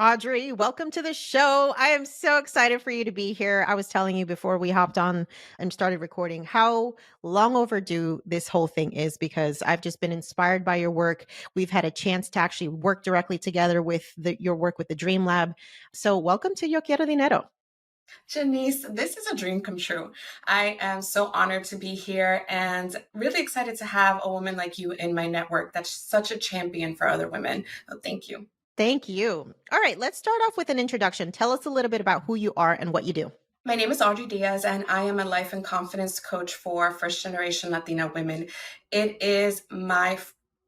Audrey, welcome to the show. I am so excited for you to be here. I was telling you before we hopped on and started recording how long overdue this whole thing is because I've just been inspired by your work. We've had a chance to actually work directly together with your work with the Dream Lab. So, welcome to Yo Quiero Dinero. Janice, this is a dream come true. I am so honored to be here and really excited to have a woman like you in my network that's such a champion for other women. So thank you. Thank you. All right, let's start off with an introduction. Tell us a little bit about who you are and what you do. My name is Audrey Diaz, and I am a life and confidence coach for first generation Latina women. It is my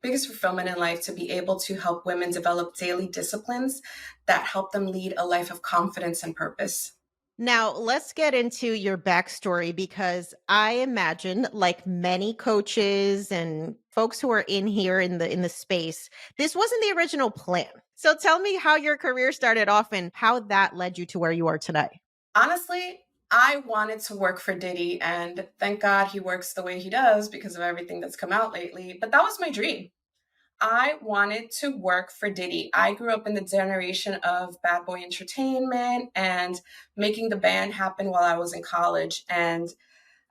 biggest fulfillment in life to be able to help women develop daily disciplines that help them lead a life of confidence and purpose. Now, let's get into your backstory because I imagine, like many coaches and folks who are in here in the space, this wasn't the original plan. So tell me how your career started off and how that led you to where you are today. Honestly, I wanted to work for Diddy, and thank God he works the way he does because of everything that's come out lately. But that was my dream. I wanted to work for Diddy. I grew up in the generation of bad boy entertainment and making the band happen while I was in college. And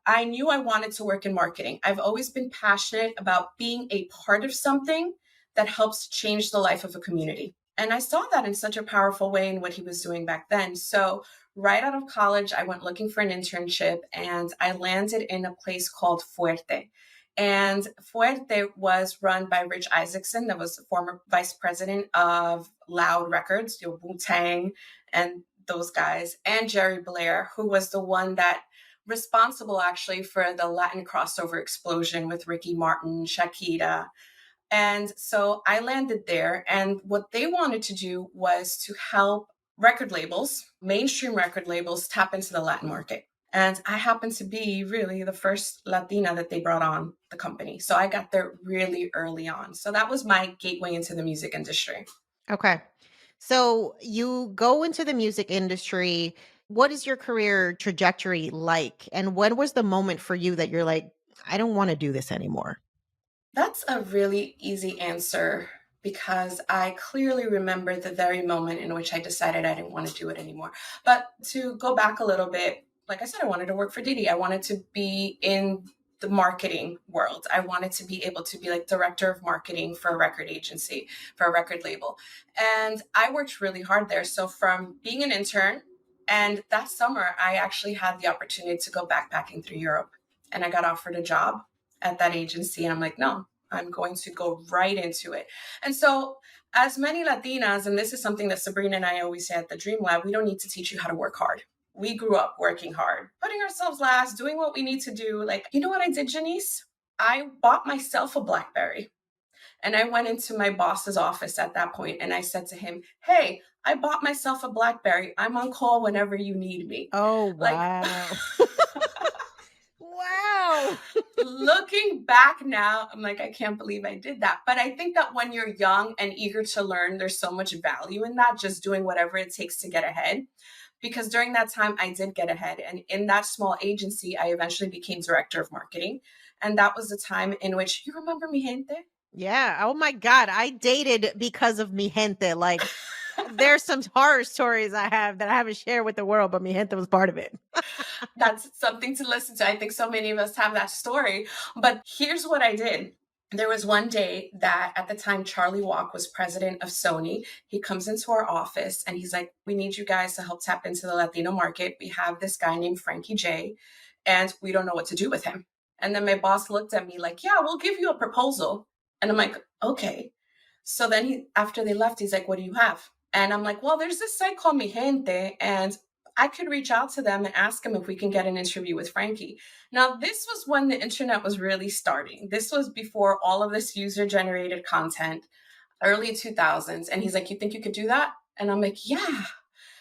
I knew I wanted to work in marketing. I've always been passionate about being a part of something that helps change the life of a community. And I saw that in such a powerful way in what he was doing back then. So, right out of college, I went looking for an internship and I landed in a place called Fuerte. And Fuerte was run by Rich Isaacson, that was the former vice president of Loud Records, Wu-Tang, and those guys, and Jerry Blair, who was the one that responsible actually for the Latin crossover explosion with Ricky Martin, Shakira. And so I landed there, and what they wanted to do was to help record labels, mainstream record labels, tap into the Latin market. And I happened to be really the first Latina that they brought on the company. So I got there really early on. So that was my gateway into the music industry. Okay. So you go into the music industry. What is your career trajectory like? And when was the moment for you that you're like, I don't want to do this anymore? That's a really easy answer because I clearly remember the very moment in which I decided I didn't want to do it anymore. But to go back a little bit, like I said, I wanted to work for Diddy. I wanted to be in the marketing world. I wanted to be able to be like director of marketing for a record agency, for a record label. And I worked really hard there. So from being an intern, and that summer, I actually had the opportunity to go backpacking through Europe. And I got offered a job at that agency. And I'm like, no, I'm going to go right into it. And so, as many Latinas, and this is something that Sabrina and I always say at the Dream Lab, we don't need to teach you how to work hard. We grew up working hard, putting ourselves last, doing what we need to do. Like, you know what I did, Janice? I bought myself a BlackBerry. And I went into my boss's office at that point and I said to him, hey, I bought myself a BlackBerry. I'm on call whenever you need me. Oh, Like, wow. Wow. looking back now, I'm like, I can't believe I did that. But I think that when you're young and eager to learn, there's so much value in that, just doing whatever it takes to get ahead. Because during that time, I did get ahead. And in that small agency, I eventually became director of marketing. And that was the time in which, you remember Mi Gente? Yeah. Oh my God. I dated because of Mi Gente. Like, there's some horror stories I have that I haven't shared with the world, but Mi Gente was part of it. That's something to listen to. I think so many of us have that story. But here's what I did. There was one day that at the time Charlie Walk was president of Sony. He comes into our office and he's like, we need you guys to help tap into the Latino market. We have this guy named Frankie J, and we don't know what to do with him. And then my boss looked at me like, yeah, we'll give you a proposal. And I'm like, okay. So then after they left, he's like, what do you have? And I'm like, well, there's this site called Mi Gente, and I could reach out to them and ask them if we can get an interview with Frankie. Now, this was when the internet was really starting. This was before all of this user-generated content, early 2000s. And he's like, you think you could do that? And I'm like, yeah.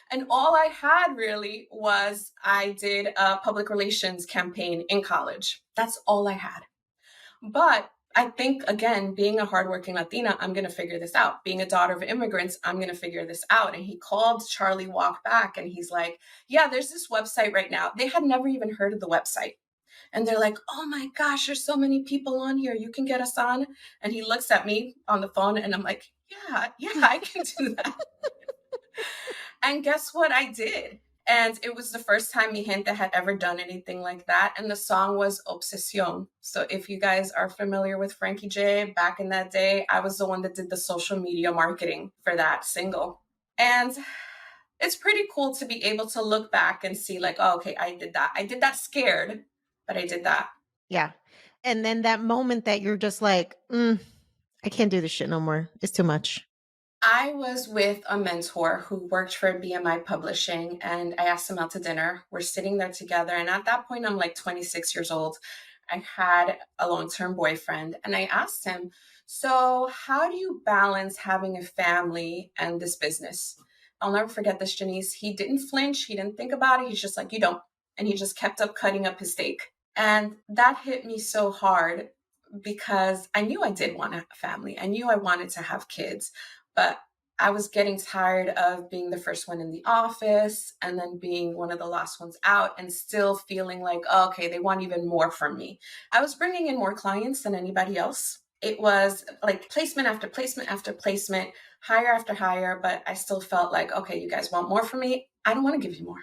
And all I had really was I did a public relations campaign in college. That's all I had. But I think, again, being a hardworking Latina, I'm going to figure this out. Being a daughter of immigrants, I'm going to figure this out. And he called Charlie Walk back and he's like, yeah, there's this website right now. They had never even heard of the website. And they're like, oh my gosh, there's so many people on here. You can get us on. And he looks at me on the phone and I'm like, yeah, I can do that. And guess what I did? And it was the first time mi gente had ever done anything like that. And the song was Obsesión. So if you guys are familiar with Frankie J, back in that day, I was the one that did the social media marketing for that single. And it's pretty cool to be able to look back and see like, oh, okay, I did that. I did that scared, but I did that. Yeah. And then that moment that you're just like, I can't do this shit no more. It's too much. I was with a mentor who worked for BMI Publishing, and I asked him out to dinner. We're sitting there together. And at that point, I'm like 26 years old. I had a long-term boyfriend, and I asked him, so how do you balance having a family and this business? I'll never forget this, Janice. He didn't flinch. He didn't think about it. He's just like, you don't. And he just kept up cutting up his steak. And that hit me so hard because I knew I did want a family. I knew I wanted to have kids, but I was getting tired of being the first one in the office and then being one of the last ones out and still feeling like, oh, okay, they want even more from me. I was bringing in more clients than anybody else. It was like placement after placement after placement, hire after hire, but I still felt like, okay, you guys want more from me. I don't want to give you more.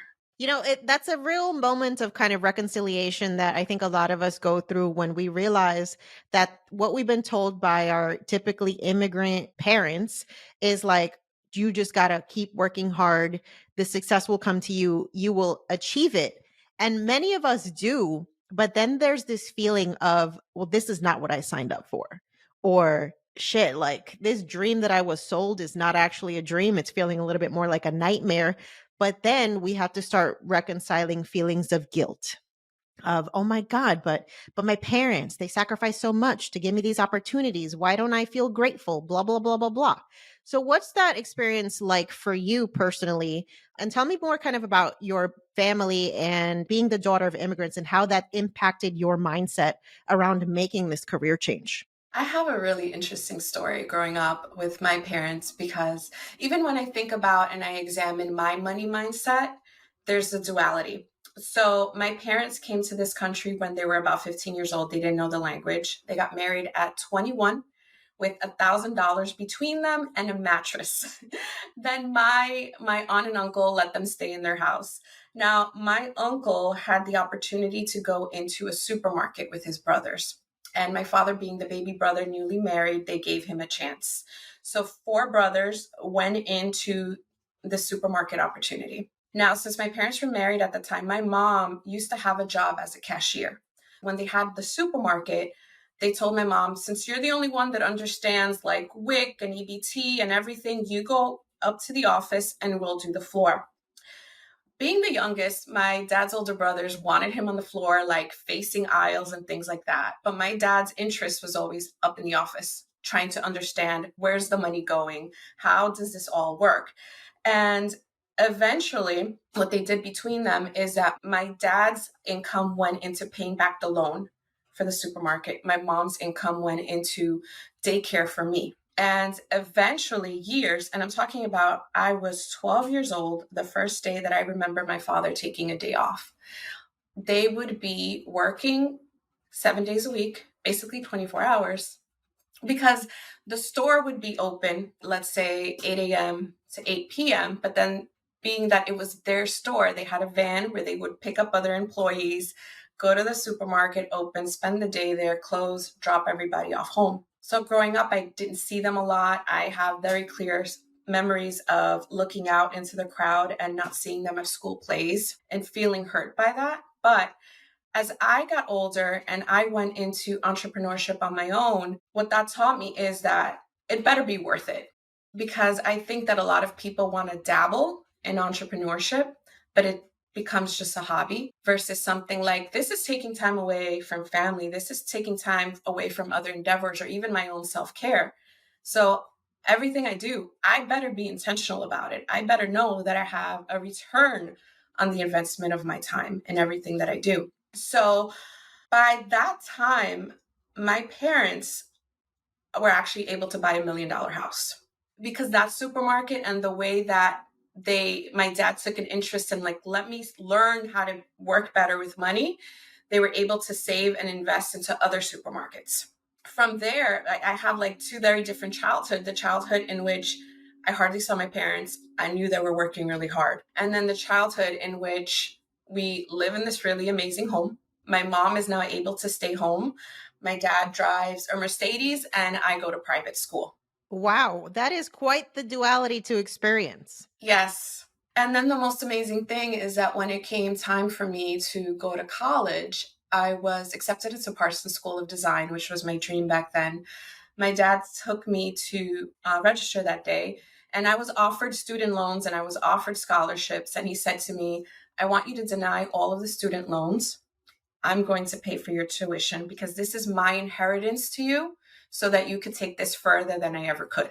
That's a real moment of kind of reconciliation that I think a lot of us go through when we realize that what we've been told by our typically immigrant parents is like, you just got to keep working hard. The success will come to you. You will achieve it. And many of us do. But then there's this feeling of, well, this is not what I signed up for. Or shit, like this dream that I was sold is not actually a dream. It's feeling a little bit more like a nightmare. But then we have to start reconciling feelings of guilt of, oh my God, but my parents, they sacrificed so much to give me these opportunities. Why don't I feel grateful? Blah, blah, blah, blah, blah. So what's that experience like for you personally? And tell me more kind of about your family and being the daughter of immigrants and how that impacted your mindset around making this career change. I have a really interesting story growing up with my parents because even when I think about and I examine my money mindset, there's a duality. So my parents came to this country when they were about 15 years old. They didn't know the language. They got married at 21 with $1,000 between them and a mattress. Then my aunt and uncle let them stay in their house. Now, my uncle had the opportunity to go into a supermarket with his brothers. And my father, being the baby brother, newly married, they gave him a chance. So 4 brothers went into the supermarket opportunity. Now, since my parents were married at the time, my mom used to have a job as a cashier. When they had the supermarket, they told my mom, since you're the only one that understands like WIC and EBT and everything, you go up to the office and we'll do the floor. Being the youngest, my dad's older brothers wanted him on the floor, like facing aisles and things like that. But my dad's interest was always up in the office, trying to understand where's the money going? How does this all work? And eventually, what they did between them is that my dad's income went into paying back the loan for the supermarket. My mom's income went into daycare for me. And eventually years, and I'm talking about, I was 12 years old, the first day that I remember my father taking a day off. They would be working 7 days a week, basically 24 hours, because the store would be open, let's say 8 a.m. to 8 p.m. But then being that it was their store, they had a van where they would pick up other employees, go to the supermarket, open, spend the day there, close, drop everybody off home. So growing up, I didn't see them a lot. I have very clear memories of looking out into the crowd and not seeing them at school plays and feeling hurt by that. But as I got older and I went into entrepreneurship on my own, what that taught me is that it better be worth it. Because I think that a lot of people want to dabble in entrepreneurship, but it becomes just a hobby versus something like this is taking time away from family. This is taking time away from other endeavors or even my own self-care. So everything I do, I better be intentional about it. I better know that I have a return on the investment of my time and everything that I do. So by that time, my parents were actually able to buy $1 million house because that supermarket and the way that my dad took an interest in like, let me learn how to work better with money. They were able to save and invest into other supermarkets. From there, I have like 2 very different childhood. The childhood in which I hardly saw my parents. I knew they were working really hard. And then the childhood in which we live in this really amazing home. My mom is now able to stay home. My dad drives a Mercedes and I go to private school. Wow, that is quite the duality to experience. Yes. And then the most amazing thing is that when it came time for me to go to college, I was accepted into Parsons School of Design, which was my dream back then. My dad took me to register that day, and I was offered student loans and I was offered scholarships. And he said to me, I want you to deny all of the student loans. I'm going to pay for your tuition because this is my inheritance to you so that you could take this further than I ever could.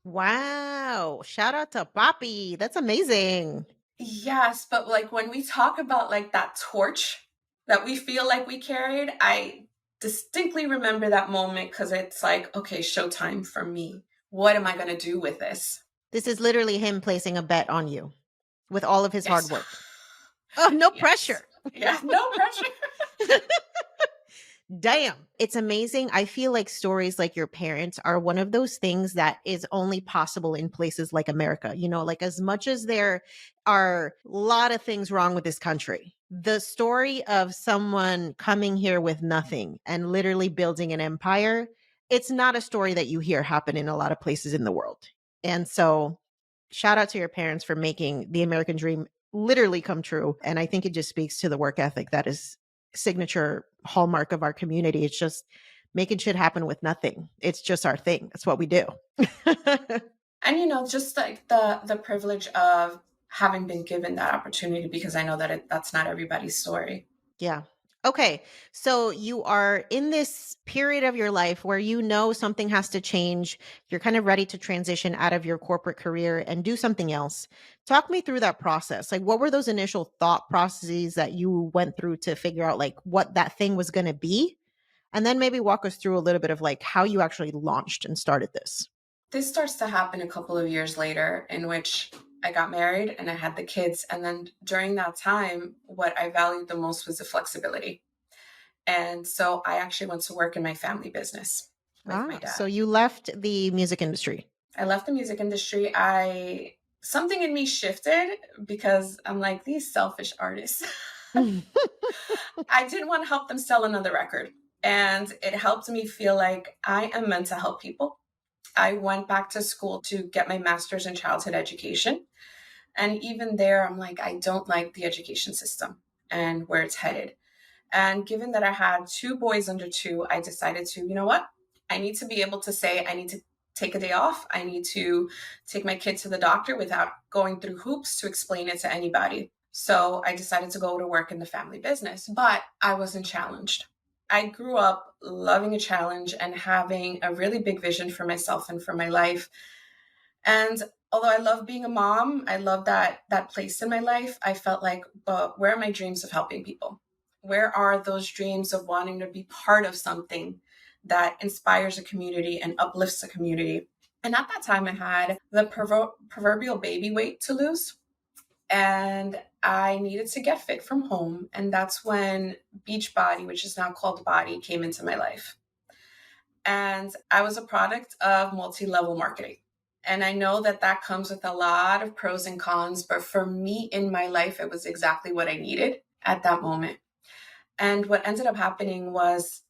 Wow. Shout out to Poppy. That's amazing. Yes, but like when we talk about like that torch that we feel like we carried, I distinctly remember that moment because it's like, okay, showtime for me. What am I going to do with this? This is literally him placing a bet on you with all of his hard Yes. work. Oh, no Yes. pressure. Yeah, no pressure. Damn. It's amazing. I feel like stories like your parents are one of those things that is only possible in places like America. You know, like as much as there are a lot of things wrong with this country, the story of someone coming here with nothing and literally building an empire, it's not a story that you hear happen in a lot of places in the world. And so, shout out to your parents for making the American dream literally come true. And I think it just speaks to the work ethic that is signature hallmark of our community. It's just making shit happen with nothing. It's just our thing. That's what we do. And you know, just like the privilege of having been given that opportunity, because I know that that's not everybody's story. Yeah. Okay. So you are in this period of your life where you know something has to change. You're kind of ready to transition out of your corporate career and do something else. Talk me through that process. Like, what were those initial thought processes that you went through to figure out like what that thing was going to be? And then maybe walk us through a little bit of like how you actually launched and started this. This starts to happen a couple of years later, in which I got married and I had the kids. And then during that time, what I valued the most was the flexibility. And so I actually went to work in my family business with my dad. So you left the music industry. I left the music industry. Something in me shifted because I'm like, these selfish artists. I didn't want to help them sell another record. And it helped me feel like I am meant to help people. I went back to school to get my master's in childhood education. And even there, I'm like, I don't like the education system and where it's headed. And given that I had 2 boys under 2, I decided to, you know what? I need to be able to say, I need to take a day off. I need to take my kid to the doctor without going through hoops to explain it to anybody. So I decided to go to work in the family business, but I wasn't challenged. I grew up loving a challenge and having a really big vision for myself and for my life. And although I love being a mom, I love that place in my life. I felt like, but where are my dreams of helping people? Where are those dreams of wanting to be part of something that inspires a community and uplifts a community? And at that time, I had the proverbial baby weight to lose. And I needed to get fit from home. And that's when Beachbody, which is now called Body, came into my life. And I was a product of multi-level marketing. And I know that that comes with a lot of pros and cons, but for me in my life, it was exactly what I needed at that moment. And what ended up happening was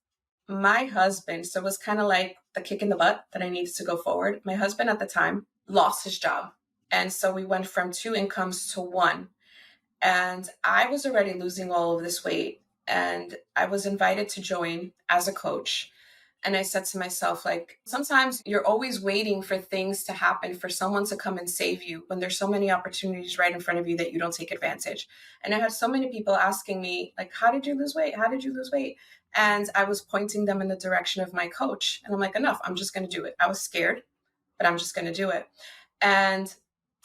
my husband, so it was kind of like the kick in the butt that I needed to go forward. My husband at the time lost his job. And so we went from 2 incomes to 1. And I was already losing all of this weight. And I was invited to join as a coach. And I said to myself, like, sometimes you're always waiting for things to happen, for someone to come and save you when there's so many opportunities right in front of you that you don't take advantage. And I had so many people asking me, like, how did you lose weight? How did you lose weight? And I was pointing them in the direction of my coach. And I'm like, enough, I'm just going to do it. I was scared, but I'm just going to do it. And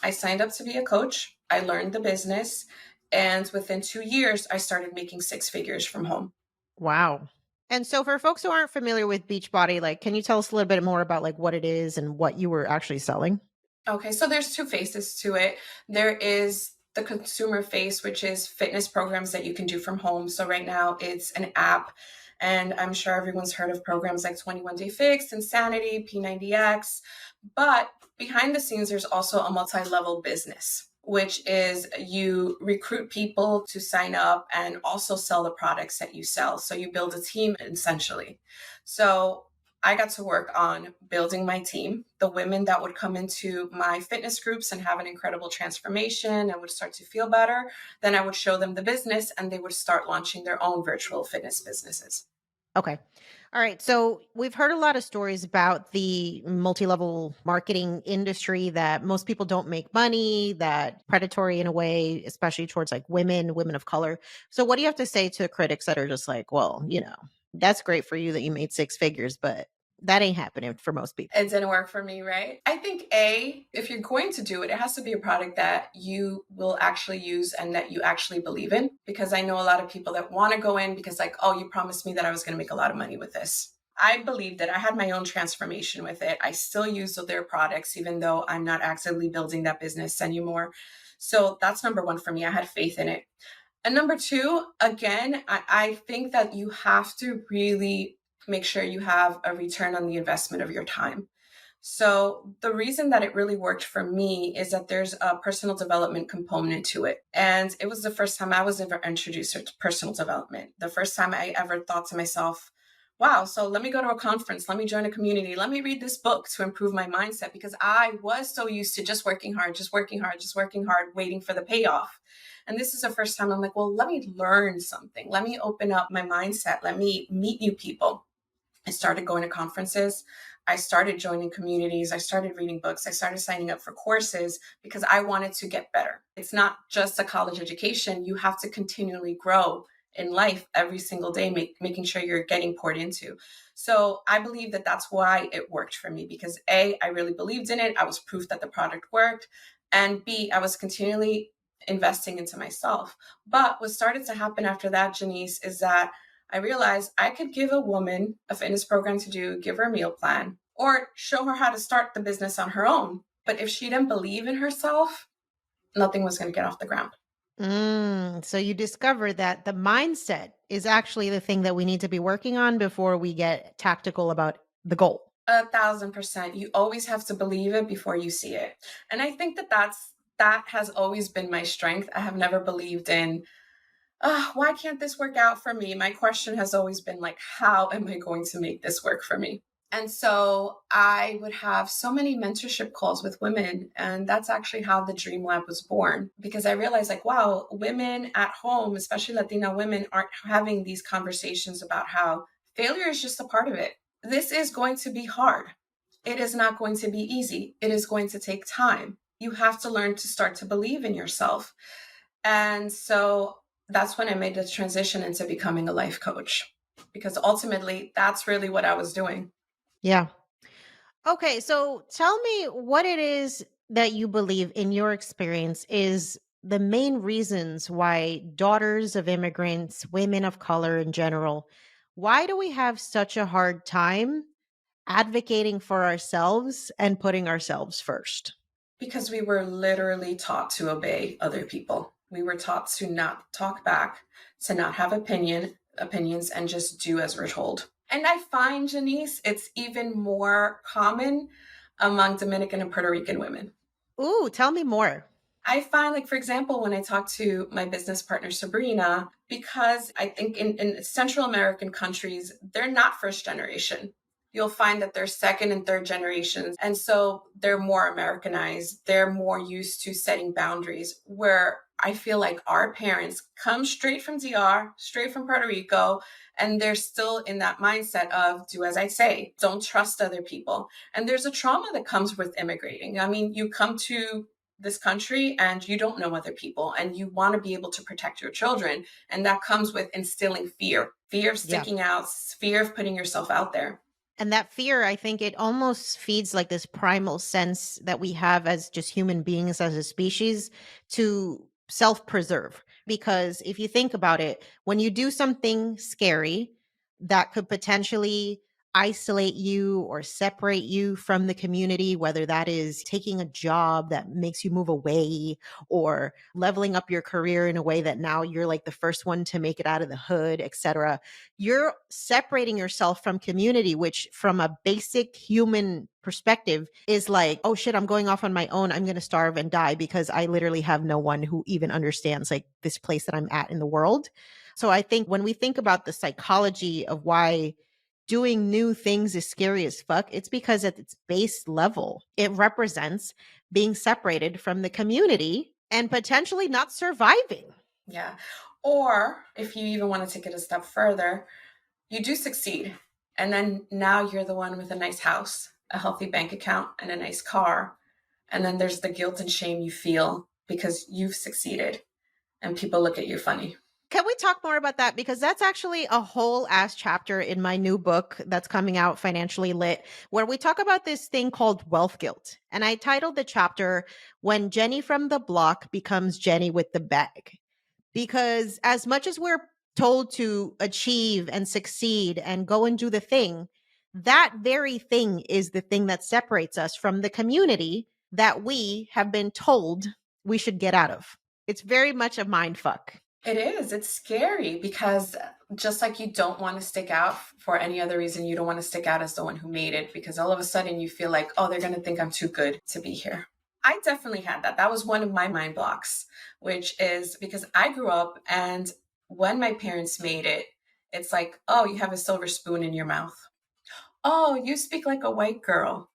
I signed up to be a coach. I learned the business. And within 2 years, I started making 6 figures from home. Wow. And so for folks who aren't familiar with Beachbody, like, can you tell us a little bit more about like what it is and what you were actually selling? Okay, so there's 2 faces to it. There is the consumer face, which is fitness programs that you can do from home. So right now it's an app, and I'm sure everyone's heard of programs like 21 Day Fix, Insanity, P90X. But Behind the scenes, there's also a multi-level business, which is you recruit people to sign up and also sell the products that you sell. So you build a team essentially. So I got to work on building my team, the women that would come into my fitness groups and have an incredible transformation and would start to feel better. Then I would show them the business and they would start launching their own virtual fitness businesses. Okay. All right. So we've heard a lot of stories about the multi-level marketing industry that most people don't make money, that predatory in a way, especially towards like women of color. So what do you have to say to critics that are just like, well, that's great for you that you made six figures, but that ain't happening for most people. It didn't work for me, right? I think if you're going to do it, it has to be a product that you will actually use and that you actually believe in. Because I know a lot of people that want to go in because like, oh, you promised me that I was going to make a lot of money with this. I believed it. I had my own transformation with it. I still use their products, even though I'm not actively building that business anymore. So that's number one for me. I had faith in it. And number two, again, I think that you have to really make sure you have a return on the investment of your time. So the reason that it really worked for me is that there's a personal development component to it. And it was the first time I was ever introduced to personal development. The first time I ever thought to myself, wow, so let me go to a conference, let me join a community, let me read this book to improve my mindset, because I was so used to just working hard, waiting for the payoff. And this is the first time I'm like, well, let me learn something. Let me open up my mindset. Let me meet new people. I started going to conferences. I started joining communities. I started reading books. I started signing up for courses because I wanted to get better. It's not just a college education. You have to continually grow in life every single day, making sure you're getting poured into. So I believe that that's why it worked for me, because A, I really believed in it. I was proof that the product worked. And B, I was continually investing into myself. But what started to happen after that, Janice, is that I realized I could give a woman a fitness program to do, give her a meal plan, or show her how to start the business on her own. But if she didn't believe in herself, nothing was going to get off the ground. So you discover that the mindset is actually the thing that we need to be working on before we get tactical about the goal. 1,000%. You always have to believe it before you see it. And I think that has always been my strength. I have never believed in, why can't this work out for me? My question has always been like, how am I going to make this work for me? And so I would have so many mentorship calls with women. And that's actually how the Dream Lab was born, because I realized like, wow, women at home, especially Latina women, aren't having these conversations about how failure is just a part of it. This is going to be hard. It is not going to be easy. It is going to take time. You have to learn to start to believe in yourself. And so that's when I made the transition into becoming a life coach, because ultimately that's really what I was doing. Yeah. Okay, so tell me what it is that you believe in your experience is the main reasons why daughters of immigrants, women of color in general, why do we have such a hard time advocating for ourselves and putting ourselves first? Because we were literally taught to obey other people. We were taught to not talk back, to not have opinions, and just do as we're told. And I find, Janice, it's even more common among Dominican and Puerto Rican women. Ooh, tell me more. I find, like, for example, when I talk to my business partner, Sabrina, because I think in Central American countries, they're not first generation. You'll find that they're second and third generations. And so they're more Americanized. They're more used to setting boundaries, where I feel like our parents come straight from DR, straight from Puerto Rico, and they're still in that mindset of do as I say, don't trust other people. And there's a trauma that comes with immigrating. I mean, you come to this country and you don't know other people and you want to be able to protect your children. And that comes with instilling fear of sticking out, fear of putting yourself out there. And that fear, I think it almost feeds like this primal sense that we have as just human beings, as a species, to self preserve. Because if you think about it, when you do something scary that could potentially isolate you or separate you from the community, whether that is taking a job that makes you move away or leveling up your career in a way that now you're like the first one to make it out of the hood, etc. You're separating yourself from community, which from a basic human perspective is like, oh shit, I'm going off on my own. I'm going to starve and die because I literally have no one who even understands like this place that I'm at in the world. So I think when we think about the psychology of why doing new things is scary as fuck, it's because at its base level, it represents being separated from the community and potentially not surviving. Yeah. Or if you even want to take it a step further, you do succeed. And then now you're the one with a nice house, a healthy bank account, and a nice car. And then there's the guilt and shame you feel because you've succeeded and people look at you funny. Can we talk more about that? Because that's actually a whole ass chapter in my new book that's coming out, Financially Lit, where we talk about this thing called wealth guilt. And I titled the chapter, When Jenny from the Block Becomes Jenny with the Bag. Because as much as we're told to achieve and succeed and go and do the thing, that very thing is the thing that separates us from the community that we have been told we should get out of. It's very much a mind fuck. It is. It's scary because just like you don't want to stick out for any other reason, you don't want to stick out as the one who made it because all of a sudden you feel like, oh, they're going to think I'm too good to be here. I definitely had that. That was one of my mind blocks, which is because I grew up and when my parents made it, it's like, oh, you have a silver spoon in your mouth. Oh, you speak like a white girl.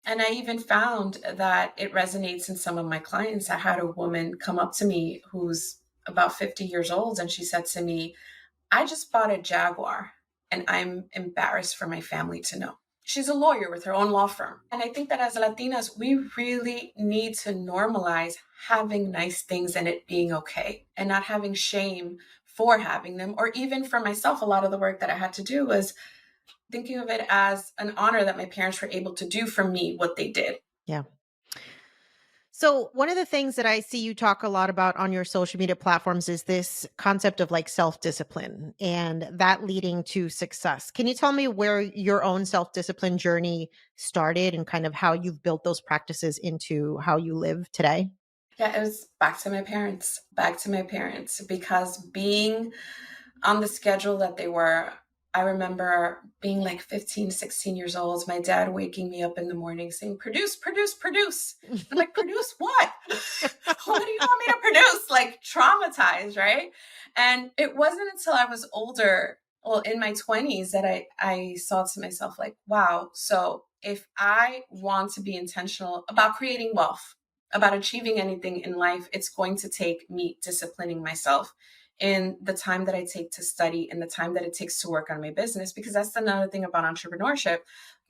And I even found that it resonates in some of my clients. I had a woman come up to me who's about 50 years old, and she said to me, I just bought a Jaguar and I'm embarrassed for my family to know. She's a lawyer with her own law firm. And I think that as Latinas, we really need to normalize having nice things and it being okay and not having shame for having them. Or even for myself, a lot of the work that I had to do was thinking of it as an honor that my parents were able to do for me what they did. Yeah. So one of the things that I see you talk a lot about on your social media platforms is this concept of like self-discipline and that leading to success. Can you tell me where your own self-discipline journey started and kind of how you've built those practices into how you live today? Yeah, it was back to my parents, because being on the schedule that they were, I remember being like 15, 16 years old, my dad waking me up in the morning saying, produce, produce, produce. I'm like, produce what? What do you want me to produce? Like traumatized, right? And it wasn't until I was older, well, in my 20s that I saw to myself like, wow, so if I want to be intentional about creating wealth, about achieving anything in life, it's going to take me disciplining myself in the time that I take to study and the time that it takes to work on my business. Because that's another thing about entrepreneurship.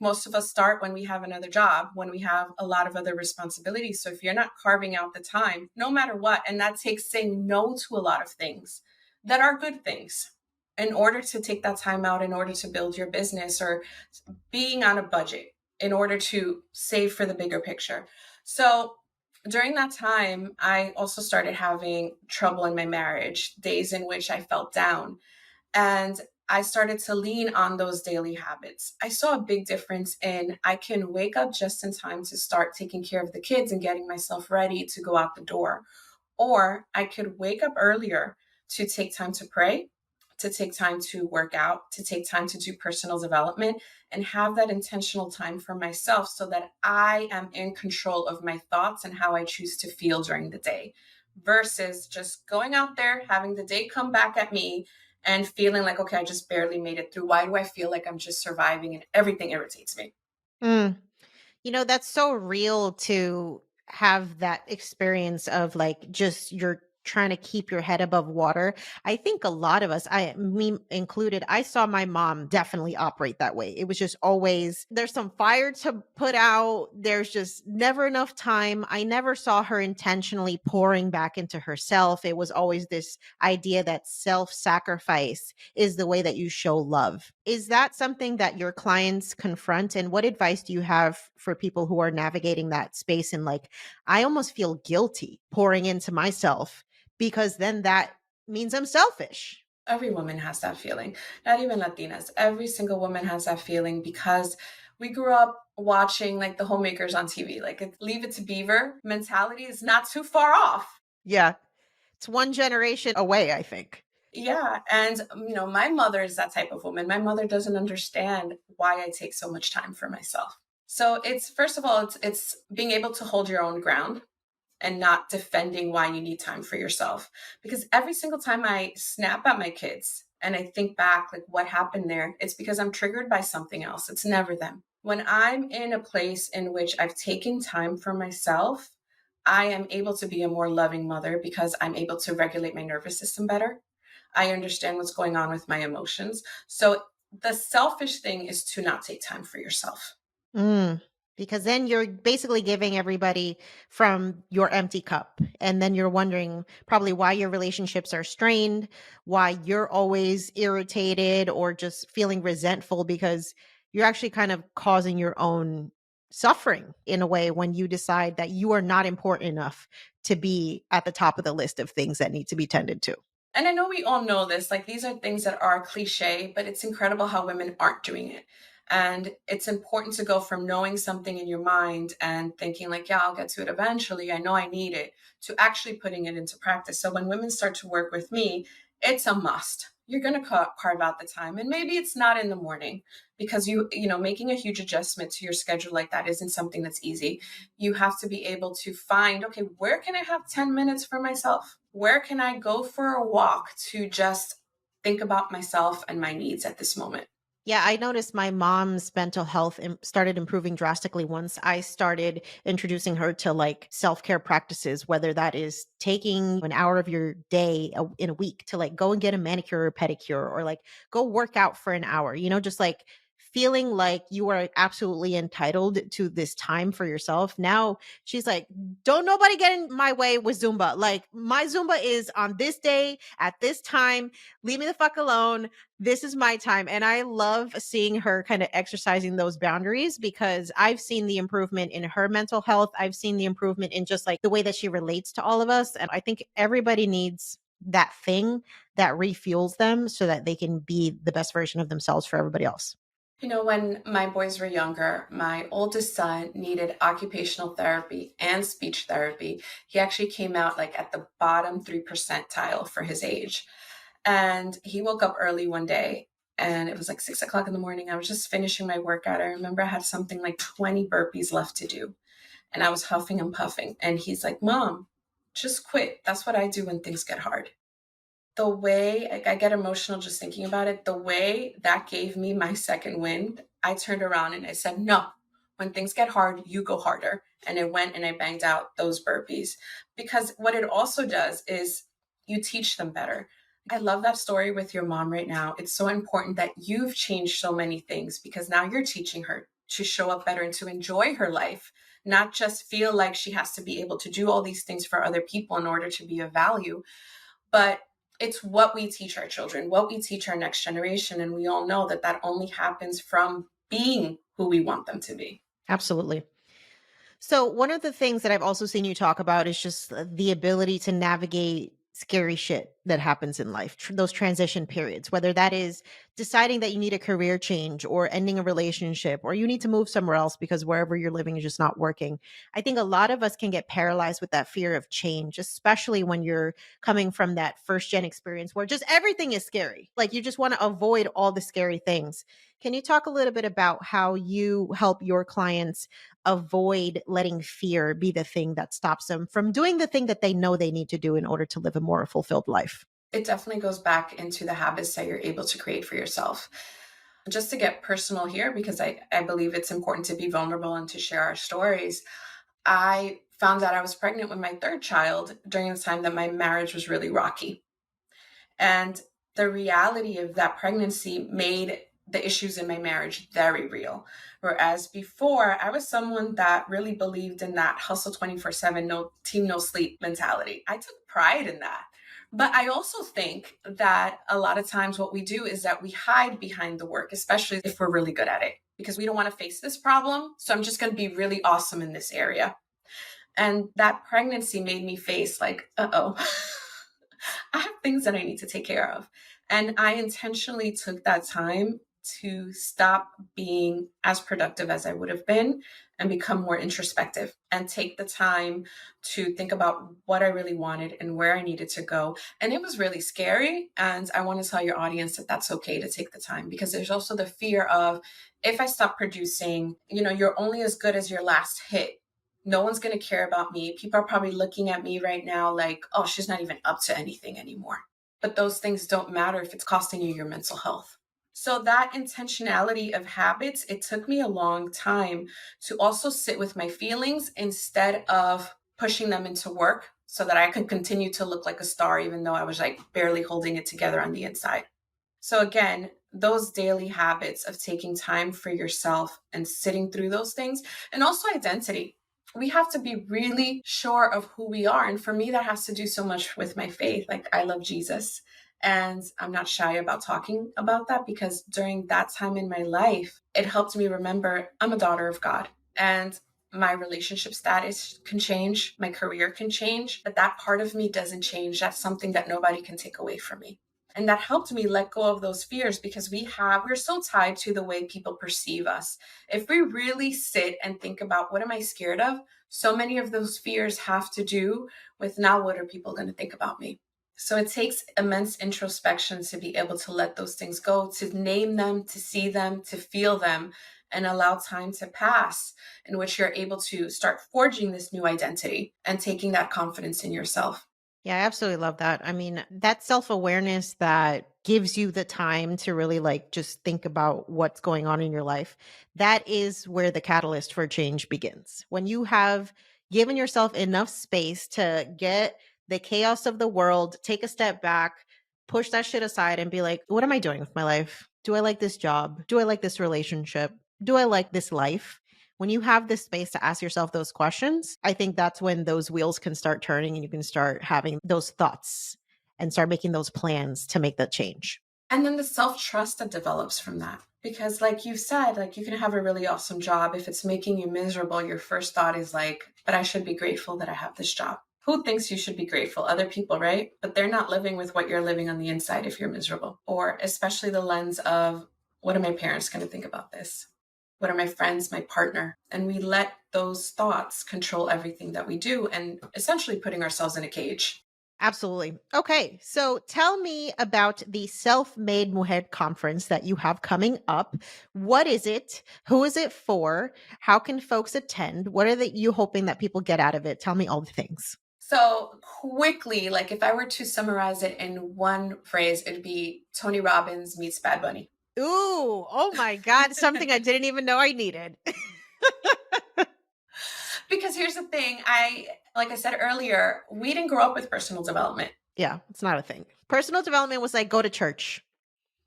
Most of us start when we have another job, when we have a lot of other responsibilities. So if you're not carving out the time, no matter what, and that takes saying no to a lot of things that are good things in order to take that time out, in order to build your business or being on a budget, in order to save for the bigger picture. So during that time, I also started having trouble in my marriage, days in which I felt down. And I started to lean on those daily habits. I saw a big difference in I can wake up just in time to start taking care of the kids and getting myself ready to go out the door. Or I could wake up earlier to take time to pray, to take time to work out, to take time to do personal development and have that intentional time for myself so that I am in control of my thoughts and how I choose to feel during the day versus just going out there, having the day come back at me and feeling like, okay, I just barely made it through. Why do I feel like I'm just surviving and everything irritates me? Mm. That's so real to have that experience of like just you're trying to keep your head above water. I think a lot of us, me included, I saw my mom definitely operate that way. It was just always there's some fire to put out. There's just never enough time. I never saw her intentionally pouring back into herself. It was always this idea that self-sacrifice is the way that you show love. Is that something that your clients confront? And what advice do you have for people who are navigating that space and like, I almost feel guilty pouring into myself because then that means I'm selfish? Every woman has that feeling, not even Latinas. Every single woman has that feeling because we grew up watching like the homemakers on TV. Like leave it to Beaver mentality is not too far off. Yeah. It's one generation away, I think. Yeah. And, my mother is that type of woman. My mother doesn't understand why I take so much time for myself. So it's, first of all, it's being able to hold your own ground and not defending why you need time for yourself. Because every single time I snap at my kids and I think back, like what happened there, it's because I'm triggered by something else. It's never them. When I'm in a place in which I've taken time for myself, I am able to be a more loving mother because I'm able to regulate my nervous system better. I understand what's going on with my emotions. So the selfish thing is to not take time for yourself. Mm, because then you're basically giving everybody from your empty cup. And then you're wondering probably why your relationships are strained, why you're always irritated or just feeling resentful because you're actually kind of causing your own suffering in a way when you decide that you are not important enough to be at the top of the list of things that need to be tended to. And I know we all know this, like these are things that are cliche, but it's incredible how women aren't doing it. And it's important to go from knowing something in your mind and thinking like, yeah, I'll get to it eventually. I know I need it, to actually putting it into practice. So when women start to work with me, it's a must. You're going to carve out the time. And maybe it's not in the morning because making a huge adjustment to your schedule like that isn't something that's easy. You have to be able to find, okay, where can I have 10 minutes for myself? Where can I go for a walk to just think about myself and my needs at this moment? Yeah, I noticed my mom's mental health started improving drastically once I started introducing her to like self-care practices, whether that is taking an hour of your day in a week to like go and get a manicure or pedicure or like go work out for an hour, just like feeling like you are absolutely entitled to this time for yourself. Now she's like, don't nobody get in my way with Zumba. Like my Zumba is on this day at this time. Leave me the fuck alone. This is my time. And I love seeing her kind of exercising those boundaries because I've seen the improvement in her mental health. I've seen the improvement in just like the way that she relates to all of us. And I think everybody needs that thing that refuels them so that they can be the best version of themselves for everybody else. When my boys were younger, my oldest son needed occupational therapy and speech therapy. He actually came out like at the bottom 3 percentile for his age. And he woke up early one day and it was like 6 o'clock in the morning. I was just finishing my workout. I remember I had something like 20 burpees left to do. And I was huffing and puffing. And he's like, Mom, just quit. That's what I do when things get hard. The way I get emotional just thinking about it, the way that gave me my second wind, I turned around and I said, no, when things get hard, you go harder. And I went and I banged out those burpees because what it also does is you teach them better. I love that story with your mom right now. It's so important that you've changed so many things because now you're teaching her to show up better and to enjoy her life, not just feel like she has to be able to do all these things for other people in order to be of value, but it's what we teach our children, what we teach our next generation. And we all know that that only happens from being who we want them to be. Absolutely. So, one of the things that I've also seen you talk about is just the ability to navigate scary shit that happens in life, those transition periods, whether that is deciding that you need a career change or ending a relationship or you need to move somewhere else because wherever you're living is just not working. I think a lot of us can get paralyzed with that fear of change, especially when you're coming from that first gen experience where just everything is scary. Like you just want to avoid all the scary things. Can you talk a little bit about how you help your clients avoid letting fear be the thing that stops them from doing the thing that they know they need to do in order to live a more fulfilled life? It definitely goes back into the habits that you're able to create for yourself. Just to get personal here, because I believe it's important to be vulnerable and to share our stories. I found out I was pregnant with my third child during the time that my marriage was really rocky. And the reality of that pregnancy made the issues in my marriage very real. Whereas before, I was someone that really believed in that hustle 24/7, no team, no sleep mentality. I took pride in that. But I also think that a lot of times what we do is that we hide behind the work, especially if we're really good at it, because we don't want to face this problem. So I'm just going to be really awesome in this area. And that pregnancy made me face like, uh-oh, I have things that I need to take care of. And I intentionally took that time to stop being as productive as I would have been and become more introspective and take the time to think about what I really wanted and where I needed to go. And it was really scary. And I want to tell your audience that that's okay to take the time, because there's also the fear of, if I stop producing, you're only as good as your last hit. No one's going to care about me. People are probably looking at me right now like, oh, she's not even up to anything anymore. But those things don't matter if it's costing you your mental health. So that intentionality of habits, it took me a long time to also sit with my feelings instead of pushing them into work so that I could continue to look like a star, even though I was like barely holding it together on the inside. So again, those daily habits of taking time for yourself and sitting through those things, and also identity. We have to be really sure of who we are. And for me, that has to do so much with my faith. Like, I love Jesus. And I'm not shy about talking about that, because during that time in my life, it helped me remember I'm a daughter of God. And my relationship status can change, my career can change, but that part of me doesn't change. That's something that nobody can take away from me. And that helped me let go of those fears, because we're so tied to the way people perceive us. If we really sit and think about, what am I scared of? So many of those fears have to do with, now what are people going to think about me? So it takes immense introspection to be able to let those things go, to name them, to see them, to feel them, and allow time to pass, in which you're able to start forging this new identity and taking that confidence in yourself. Yeah, I absolutely love that. I mean, that self-awareness that gives you the time to really like just think about what's going on in your life. That is where the catalyst for change begins. When you have given yourself enough space to get the chaos of the world, take a step back, push that shit aside and be like, what am I doing with my life? Do I like this job? Do I like this relationship? Do I like this life? When you have this space to ask yourself those questions, I think that's when those wheels can start turning and you can start having those thoughts and start making those plans to make that change. And then the self-trust that develops from that. Because like you said, like, you can have a really awesome job. If it's making you miserable, your first thought is like, but I should be grateful that I have this job. Who thinks you should be grateful? Other people, right? But they're not living with what you're living on the inside if you're miserable. Or especially the lens of, what are my parents going to think about this? What are my friends, my partner? And we let those thoughts control everything that we do, and essentially putting ourselves in a cage. Absolutely. Okay. So tell me about the Self-Made Mujer conference that you have coming up. What is it? Who is it for? How can folks attend? What are you hoping that people get out of it? Tell me all the things. So quickly, like, if I were to summarize it in one phrase, it'd be Tony Robbins meets Bad Bunny. Ooh, oh my God. Something I didn't even know I needed. Because here's the thing, like I said earlier, we didn't grow up with personal development. Yeah, it's not a thing. Personal development was like, go to church.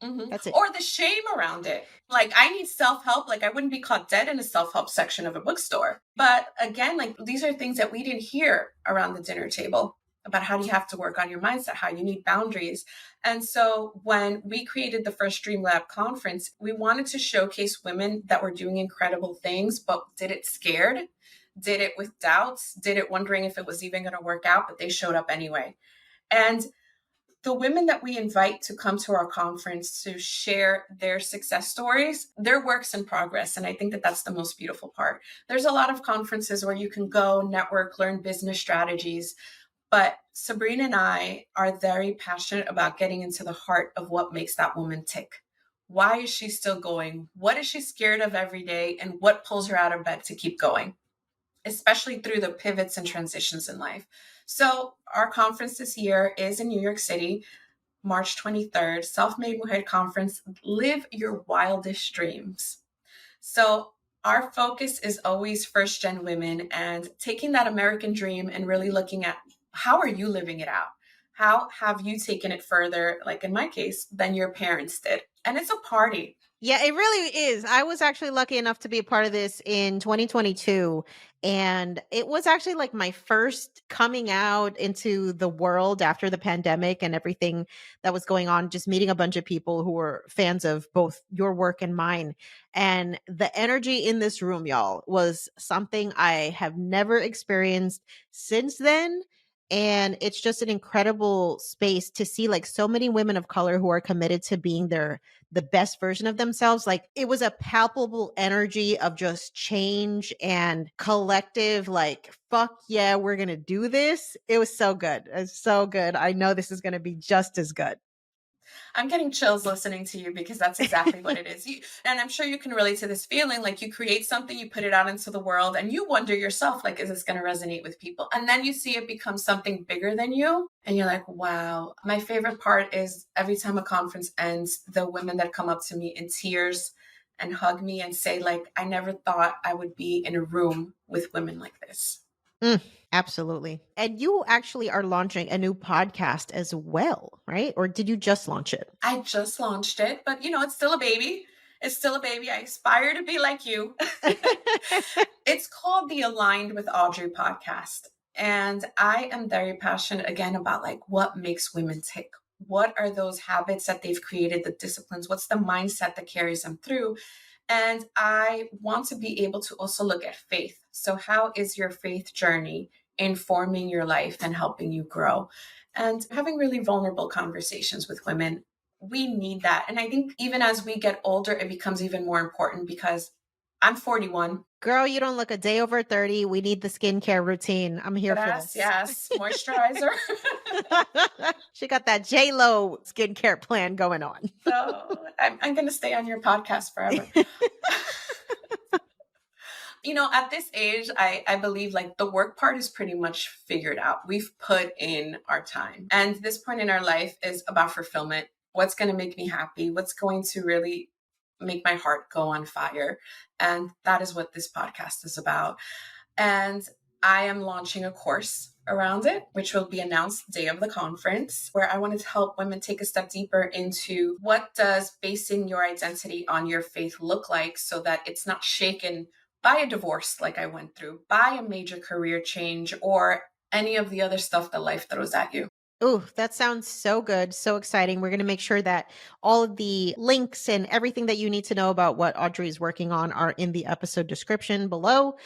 That's it. Or the shame around it. Like, I need self-help. Like, I wouldn't be caught dead in a self-help section of a bookstore. But again, like, these are things that we didn't hear around the dinner table, about how you have to work on your mindset, how you need boundaries. And so when we created the first Dream Lab conference, we wanted to showcase women that were doing incredible things, but did it scared, did it with doubts, did it wondering if it was even going to work out, but they showed up anyway. And the women that we invite to come to our conference to share their success stories, their works in progress. And I think that that's the most beautiful part. There's a lot of conferences where you can go, network, learn business strategies. But Sabrina and I are very passionate about getting into the heart of what makes that woman tick. Why is she still going? What is she scared of every day? And what pulls her out of bed to keep going, especially through the pivots and transitions in life. So our conference this year is in New York City, March 23rd, Self-Made Mujer Conference, Live Your Wildest Dreams. So our focus is always first-gen women and taking that American dream and really looking at, how are you living it out? How have you taken it further, like in my case, than your parents did? And it's a party. Yeah, it really is. I was actually lucky enough to be a part of this in 2022. And it was actually like my first coming out into the world after the pandemic and everything that was going on, just meeting a bunch of people who were fans of both your work and mine. And the energy in this room, y'all, was something I have never experienced since then. And it's just an incredible space to see like so many women of color who are committed to being the best version of themselves. Like it was a palpable energy of just change and collective, like, fuck yeah, we're going to do this. It was so good. It's so good. I know this is going to be just as good. I'm getting chills listening to you because that's exactly what it is. And I'm sure you can relate to this feeling like you create something, you put it out into the world, and you wonder yourself, like, is this going to resonate with people? And then you see it become something bigger than you. And you're like, wow. My favorite part is every time a conference ends, the women that come up to me in tears and hug me and say, like, I never thought I would be in a room with women like this. Mm, absolutely. And you actually are launching a new podcast as well, right? Or did you just launch it? I just launched it, but it's still a baby. It's still a baby. I aspire to be like you. It's called the Aligned with Audrey podcast. And I am very passionate again about like what makes women tick. What are those habits that they've created, the disciplines? What's the mindset that carries them through? And I want to be able to also look at faith. So, how is your faith journey informing your life and helping you grow? And having really vulnerable conversations with women. We need that. And I think even as we get older, it becomes even more important because I'm 41. Girl, you don't look a day over 30. We need the skincare routine. I'm here for this. Yes, moisturizer. She got that J-Lo skincare plan going on. So I'm going to stay on your podcast forever. At this age, I believe like the work part is pretty much figured out. We've put in our time. And this point in our life is about fulfillment. What's going to make me happy? What's going to really make my heart go on fire? And that is what this podcast is about. And I am launching a course around it, which will be announced the day of the conference, where I wanted to help women take a step deeper into what does basing your identity on your faith look like so that it's not shaken by a divorce like I went through, by a major career change, or any of the other stuff that life throws at you. Oh, that sounds so good. So exciting. We're going to make sure that all of the links and everything that you need to know about what Audrey is working on are in the episode description below.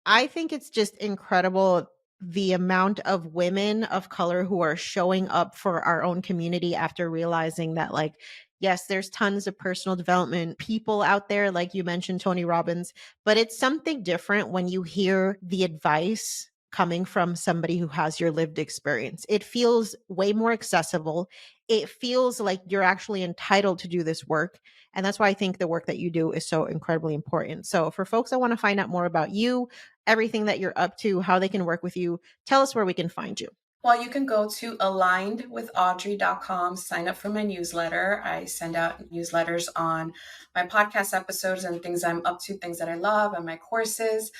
I think it's just incredible the amount of women of color who are showing up for our own community after realizing that, like, yes, there's tons of personal development people out there, like you mentioned, Tony Robbins, but it's something different when you hear the advice coming from somebody who has your lived experience. It feels way more accessible. It feels like you're actually entitled to do this work. And that's why I think the work that you do is so incredibly important. So for folks that want to find out more about you, everything that you're up to, how they can work with you, tell us where we can find you. Well, you can go to alignedwithaudrey.com, sign up for my newsletter. I send out newsletters on my podcast episodes and things I'm up to, things that I love, and my courses.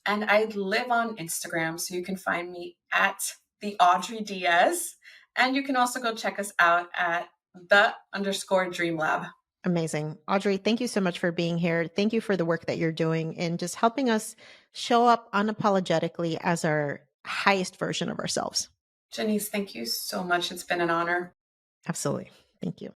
And I live on Instagram, so you can find me at the Audrey Diaz. And you can also go check us out at _Dream Lab. Amazing. Audrey, thank you so much for being here. Thank you for the work that you're doing and just helping us show up unapologetically as our highest version of ourselves. Janice, thank you so much. It's been an honor. Absolutely. Thank you.